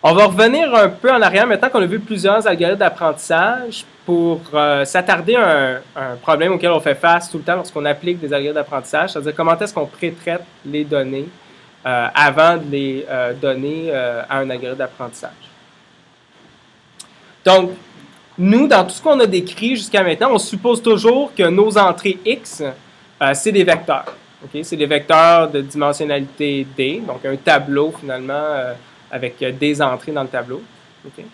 On va revenir un peu en arrière maintenant qu'on a vu plusieurs algorithmes d'apprentissage pour s'attarder à un problème auquel on fait face tout le temps lorsqu'on applique des algorithmes d'apprentissage, c'est-à-dire comment est-ce qu'on pré-traite les données avant de les donner à un algorithme d'apprentissage. Donc, nous, dans tout ce qu'on a décrit jusqu'à maintenant, on suppose toujours que nos entrées X, c'est des vecteurs. Okay? C'est des vecteurs de dimensionnalité D, donc un tableau finalement avec des entrées dans le tableau. Okay?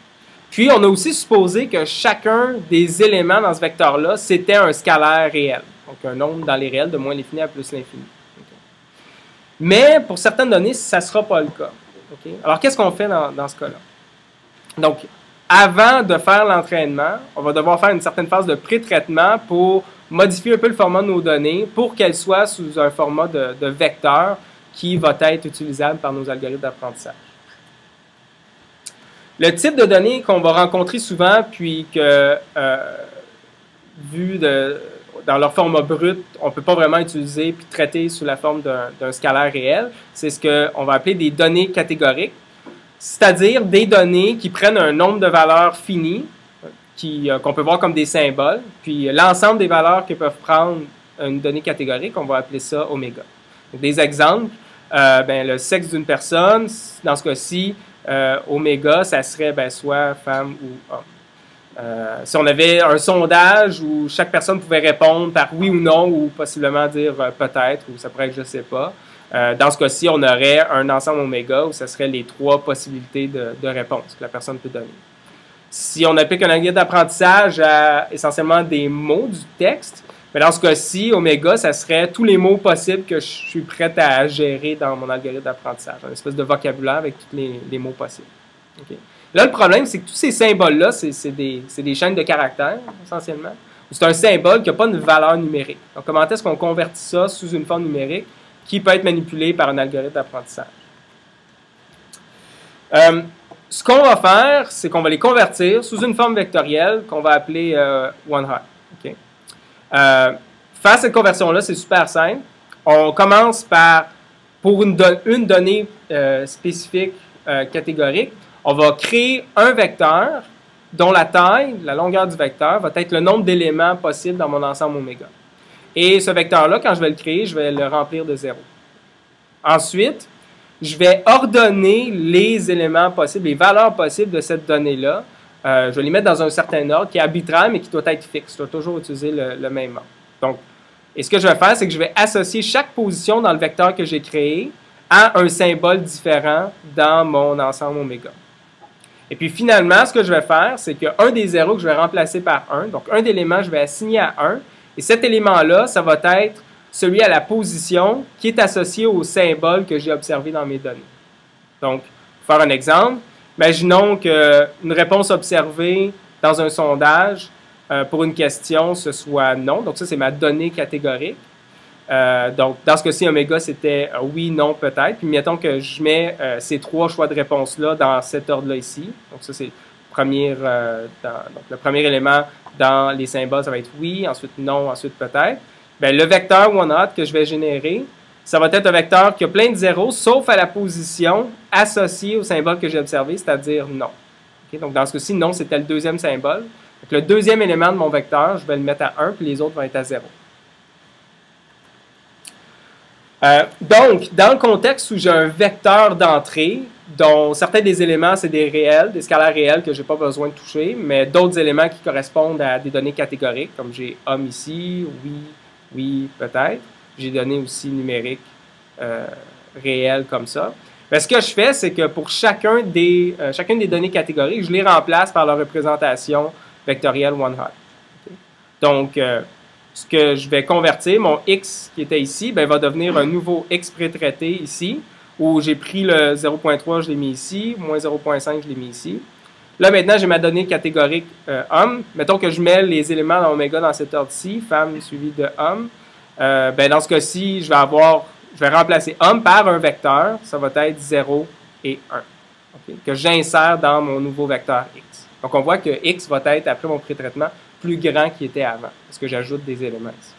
Puis, on a aussi supposé que chacun des éléments dans ce vecteur-là, c'était un scalaire réel. Donc, un nombre dans les réels de moins l'infini à plus l'infini. Okay? Mais, pour certaines données, ça ne sera pas le cas. Okay? Alors, qu'est-ce qu'on fait dans ce cas-là? Donc, avant de faire l'entraînement, on va devoir faire une certaine phase de pré-traitement pour modifier un peu le format de nos données pour qu'elles soient sous un format de vecteur qui va être utilisable par nos algorithmes d'apprentissage. Le type de données qu'on va rencontrer souvent, puis que, vu dans leur format brut, on ne peut pas vraiment utiliser puis traiter sous la forme d'un scalaire réel, c'est ce qu'on va appeler des données catégoriques, c'est-à-dire des données qui prennent un nombre de valeurs fini, qu'on peut voir comme des symboles, puis l'ensemble des valeurs que peuvent prendre une donnée catégorique, on va appeler ça oméga. Donc, des exemples, le sexe d'une personne, dans ce cas-ci, oméga, ça serait soit femme ou homme. Si on avait un sondage où chaque personne pouvait répondre par oui ou non, ou possiblement dire peut-être, ou ça pourrait être je sais pas, dans ce cas-ci, on aurait un ensemble oméga où ce serait les trois possibilités de réponse que la personne peut donner. Si on applique un algorithme d'apprentissage à essentiellement des mots du texte, mais dans ce cas-ci, oméga, ça serait tous les mots possibles que je suis prêt à gérer dans mon algorithme d'apprentissage, une espèce de vocabulaire avec tous les mots possibles. Okay. Là, le problème, c'est que tous ces symboles-là, c'est des chaînes de caractères, essentiellement. C'est un symbole qui n'a pas de valeur numérique. Donc, comment est-ce qu'on convertit ça sous une forme numérique qui peut être manipulée par un algorithme d'apprentissage? Ce qu'on va faire, c'est qu'on va les convertir sous une forme vectorielle qu'on va appeler one-hot. Okay? Faire cette conversion-là, c'est super simple. On commence par, pour une donnée spécifique catégorique, on va créer un vecteur dont la taille, la longueur du vecteur, va être le nombre d'éléments possibles dans mon ensemble oméga. Et ce vecteur-là, quand je vais le créer, je vais le remplir de 0. Ensuite, je vais ordonner les éléments possibles, les valeurs possibles de cette donnée-là. Je vais les mettre dans un certain ordre qui est arbitraire, mais qui doit être fixe. Je dois toujours utiliser le même ordre. Donc, et ce que je vais faire, c'est que je vais associer chaque position dans le vecteur que j'ai créé à un symbole différent dans mon ensemble oméga. Et puis finalement, ce que je vais faire, c'est qu'un des zéros que je vais remplacer par 1, donc un élément, je vais assigner à 1, et cet élément-là, ça va être celui à la position qui est associé au symbole que j'ai observé dans mes données. Donc, pour faire un exemple, imaginons qu'une réponse observée dans un sondage pour une question, ce soit non. Donc, ça, c'est ma donnée catégorique. Donc, dans ce cas-ci, oméga, c'était oui, non, peut-être. Puis, mettons que je mets ces trois choix de réponse-là dans cet ordre-là ici. Donc, ça, c'est le premier élément dans les symboles, ça va être oui, ensuite non, ensuite peut-être. Le vecteur one-hot que je vais générer, ça va être un vecteur qui a plein de zéros, sauf à la position associée au symbole que j'ai observé, c'est-à-dire non. Okay? Donc, dans ce cas-ci, non, c'était le deuxième symbole. Donc, le deuxième élément de mon vecteur, je vais le mettre à 1, puis les autres vont être à 0. Donc, dans le contexte où j'ai un vecteur d'entrée, dont certains des éléments, c'est des réels, des scalaires réels que je n'ai pas besoin de toucher, mais d'autres éléments qui correspondent à des données catégoriques, comme j'ai homme ici, oui, peut-être. J'ai donné aussi numérique réel comme ça. Mais ce que je fais, c'est que pour chacune des données catégoriques, je les remplace par leur représentation vectorielle one-hot. Okay? Donc, ce que je vais convertir, mon x qui était ici, va devenir un nouveau x pré-traité ici, où j'ai pris le 0.3, je l'ai mis ici, moins 0.5, je l'ai mis ici. Là, maintenant, j'ai ma donnée catégorique homme. Mettons que je mets les éléments dans oméga dans cet ordre-ci, femme suivi de homme. Dans ce cas-ci, je vais remplacer homme par un vecteur. Ça va être 0 et 1, okay, que j'insère dans mon nouveau vecteur x. Donc, on voit que x va être, après mon pré-traitement, plus grand qu'il était avant, parce que j'ajoute des éléments ici.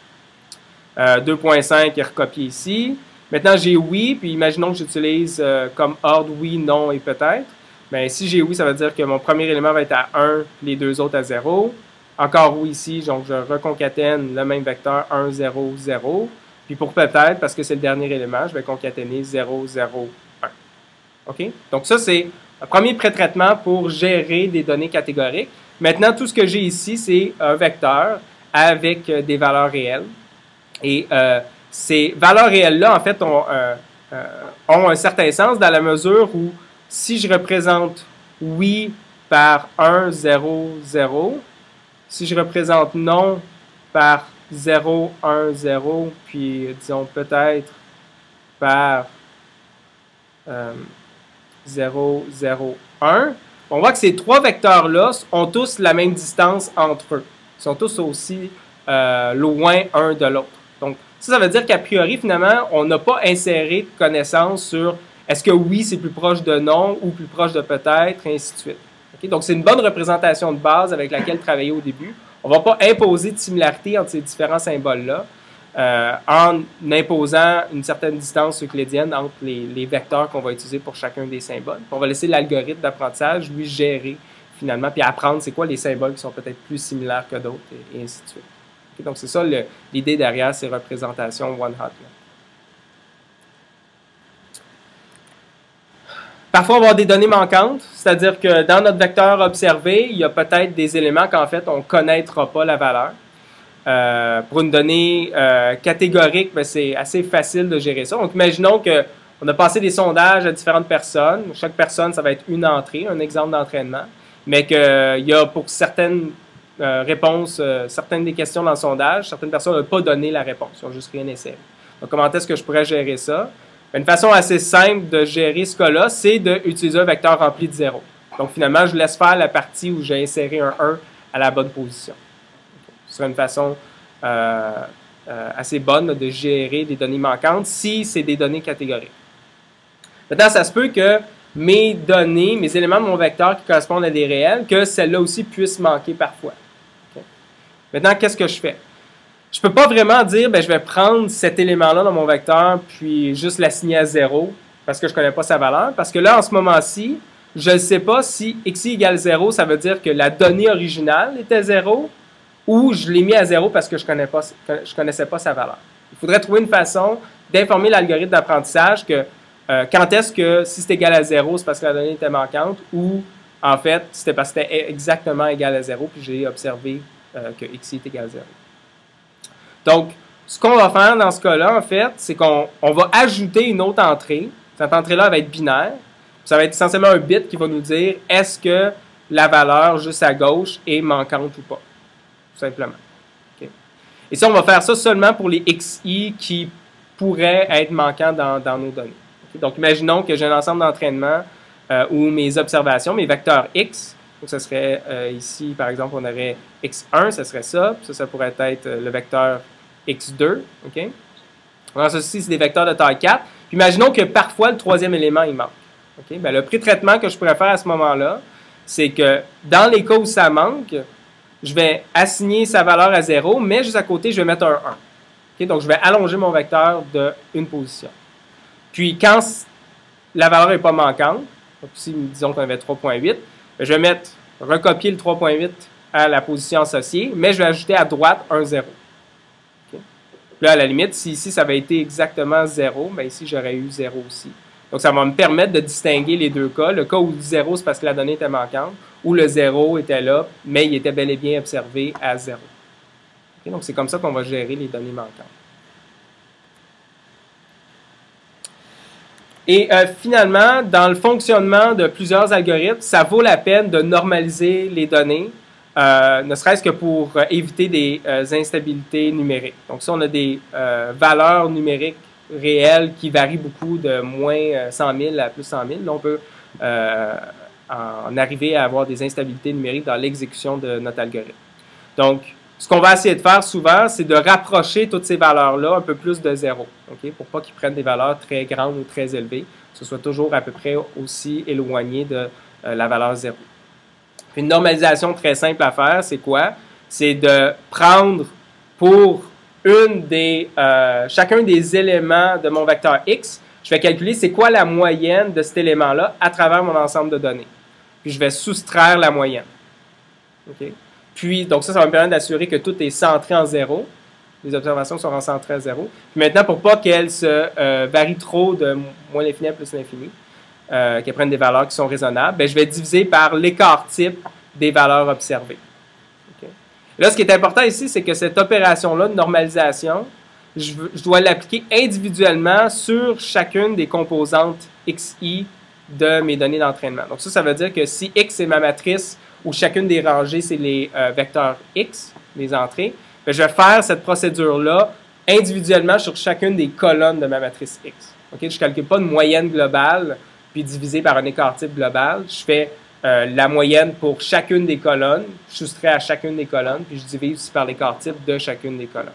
2.5 est recopié ici. Maintenant, j'ai oui, puis imaginons que j'utilise comme ordre oui, non et peut-être. bien, si j'ai oui, ça veut dire que mon premier élément va être à 1, les deux autres à 0. Encore oui ici, donc je reconcatène le même vecteur 1, 0, 0. Puis pour peut-être, parce que c'est le dernier élément, je vais concaténer 0, 0, 1. OK? Donc ça, c'est un premier pré-traitement pour gérer des données catégoriques. Maintenant, tout ce que j'ai ici, c'est un vecteur avec des valeurs réelles. Et ces valeurs réelles-là, en fait, ont un certain sens dans la mesure où si je représente oui par 1, 0, 0, si je représente non par 0, 1, 0, puis disons peut-être par 0, 0, 1, on voit que ces trois vecteurs-là ont tous la même distance entre eux. Ils sont tous aussi loin un de l'autre. Donc, ça veut dire qu'a priori, finalement, on n'a pas inséré de connaissances sur est-ce que oui, c'est plus proche de non ou plus proche de peut-être, et ainsi de suite. Okay? Donc, c'est une bonne représentation de base avec laquelle travailler au début. On ne va pas imposer de similarité entre ces différents symboles-là en imposant une certaine distance euclidienne entre les vecteurs qu'on va utiliser pour chacun des symboles. On va laisser l'algorithme d'apprentissage, lui, gérer finalement, puis apprendre c'est quoi les symboles qui sont peut-être plus similaires que d'autres, et ainsi de suite. Okay? Donc, c'est ça l'idée derrière ces représentations one-hot. Parfois, on va avoir des données manquantes, c'est-à-dire que dans notre vecteur observé, il y a peut-être des éléments qu'en fait, on ne connaîtra pas la valeur. Pour une donnée catégorique, c'est assez facile de gérer ça. Donc, imaginons qu'on a passé des sondages à différentes personnes. Chaque personne, ça va être une entrée, un exemple d'entraînement, mais qu'il y a pour certaines réponses, certaines des questions dans le sondage, certaines personnes n'ont pas donné la réponse, ils n'ont juste rien essayé. Donc, comment est-ce que je pourrais gérer ça? Une façon assez simple de gérer ce cas-là, c'est d'utiliser un vecteur rempli de 0. Donc, finalement, je laisse faire la partie où j'ai inséré un 1 à la bonne position. Ce serait une façon assez bonne de gérer des données manquantes si c'est des données catégoriques. Maintenant, ça se peut que mes données, mes éléments de mon vecteur qui correspondent à des réels, que celles-là aussi puissent manquer parfois. Okay. Maintenant, qu'est-ce que je fais? Je ne peux pas vraiment dire, je vais prendre cet élément-là dans mon vecteur puis juste l'assigner à 0 parce que je ne connais pas sa valeur. Parce que là, en ce moment-ci, je ne sais pas si xi égale 0, ça veut dire que la donnée originale était 0 ou je l'ai mis à 0 parce que je ne connaissais pas sa valeur. Il faudrait trouver une façon d'informer l'algorithme d'apprentissage que quand est-ce que si c'est égal à 0, c'est parce que la donnée était manquante ou en fait, c'était parce que c'était exactement égal à 0 puis j'ai observé que xi est égal à 0. Donc, ce qu'on va faire dans ce cas-là, en fait, c'est qu'on va ajouter une autre entrée. Cette entrée-là va être binaire. Ça va être essentiellement un bit qui va nous dire est-ce que la valeur juste à gauche est manquante ou pas. Tout simplement. Okay. Et ça, on va faire ça seulement pour les xi qui pourraient être manquants dans nos données. Okay. Donc, imaginons que j'ai un ensemble d'entraînements où mes observations, mes vecteurs x, donc ça serait ici, par exemple, on aurait x1, ça serait ça. Puis ça pourrait être le vecteur x2, OK? Alors, ceci, c'est des vecteurs de taille 4. Puis imaginons que parfois, le troisième élément, il manque. Okay? Le pré-traitement que je pourrais faire à ce moment-là, c'est que dans les cas où ça manque, je vais assigner sa valeur à 0, mais juste à côté, je vais mettre un 1. Okay? Donc, je vais allonger mon vecteur d'une position. Puis, quand la valeur n'est pas manquante, donc ici, disons qu'on avait 3.8, je vais recopier le 3.8 à la position associée, mais je vais ajouter à droite un 0. Là, à la limite, si ici, ça avait été exactement 0, bien ici, j'aurais eu 0 aussi. Donc, ça va me permettre de distinguer les deux cas. Le cas où le 0, c'est parce que la donnée était manquante, ou le 0 était là, mais il était bel et bien observé à 0. Okay? Donc, c'est comme ça qu'on va gérer les données manquantes. Et finalement, dans le fonctionnement de plusieurs algorithmes, ça vaut la peine de normaliser les données, ne serait-ce que pour éviter des instabilités numériques. Donc, si on a des valeurs numériques réelles qui varient beaucoup de moins 100 000 à plus 100 000, là, on peut en arriver à avoir des instabilités numériques dans l'exécution de notre algorithme. Donc, ce qu'on va essayer de faire souvent, c'est de rapprocher toutes ces valeurs-là un peu plus de 0, okay? Pour pas qu'ils prennent des valeurs très grandes ou très élevées, que ce soit toujours à peu près aussi éloigné de la valeur 0. Une normalisation très simple à faire, c'est quoi? C'est de prendre pour chacun des éléments de mon vecteur x, je vais calculer c'est quoi la moyenne de cet élément-là à travers mon ensemble de données. Puis je vais soustraire la moyenne. Okay? Puis, donc ça va me permettre d'assurer que tout est centré en 0. Les observations seront centrées à 0. Puis maintenant, pour pas qu'elles se varient trop de moins l'infini à plus l'infini, qu'elles prennent des valeurs qui sont raisonnables, bien, je vais diviser par l'écart type des valeurs observées. Okay? Là, ce qui est important ici, c'est que cette opération-là de normalisation, je dois l'appliquer individuellement sur chacune des composantes xi de mes données d'entraînement. Donc ça veut dire que si x est ma matrice où chacune des rangées, c'est les vecteurs x, les entrées, bien, je vais faire cette procédure-là individuellement sur chacune des colonnes de ma matrice x. Okay? Je ne calcule pas une moyenne globale puis divisé par un écart type global. Je fais la moyenne pour chacune des colonnes, je soustrais à chacune des colonnes, puis je divise par l'écart type de chacune des colonnes.